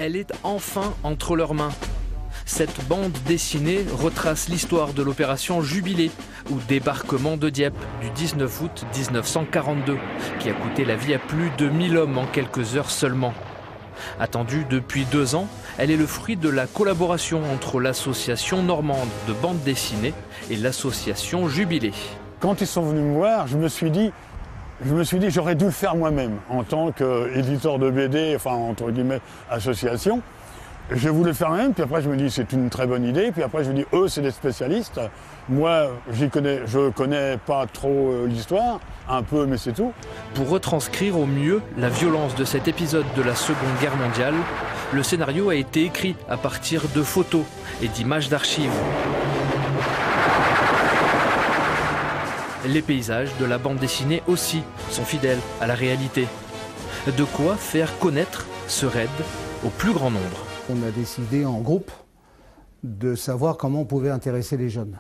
Elle est enfin entre leurs mains. Cette bande dessinée retrace l'histoire de l'opération Jubilé, ou débarquement de Dieppe, du 19 août 1942, qui a coûté la vie à plus de 1000 hommes en quelques heures seulement. Attendue depuis 2 ans, elle est le fruit de la collaboration entre l'association normande de bande dessinée et l'association Jubilé. Quand ils sont venus me voir, je me suis dit j'aurais dû le faire moi-même en tant qu'éditeur de BD, enfin entre guillemets association. Je voulais le faire moi-même, puis après je me dis c'est une très bonne idée, puis après je me dis eux c'est des spécialistes. Moi je connais pas trop l'histoire, un peu mais c'est tout. Pour retranscrire au mieux la violence de cet épisode de la Seconde Guerre mondiale, le scénario a été écrit à partir de photos et d'images d'archives. Les paysages de la bande dessinée aussi sont fidèles à la réalité. De quoi faire connaître ce raid au plus grand nombre. On a décidé en groupe de savoir comment on pouvait intéresser les jeunes.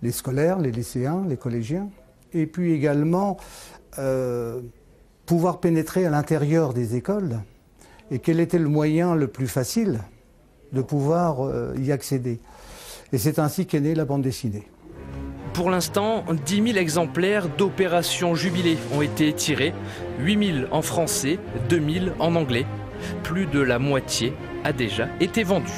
Les scolaires, les lycéens, les collégiens, et puis également pouvoir pénétrer à l'intérieur des écoles et quel était le moyen le plus facile de pouvoir y accéder. Et c'est ainsi qu'est née la bande dessinée. Pour l'instant, 10 000 exemplaires d'Opération Jubilé ont été tirés, 8 000 en français, 2 000 en anglais. Plus de la moitié a déjà été vendue.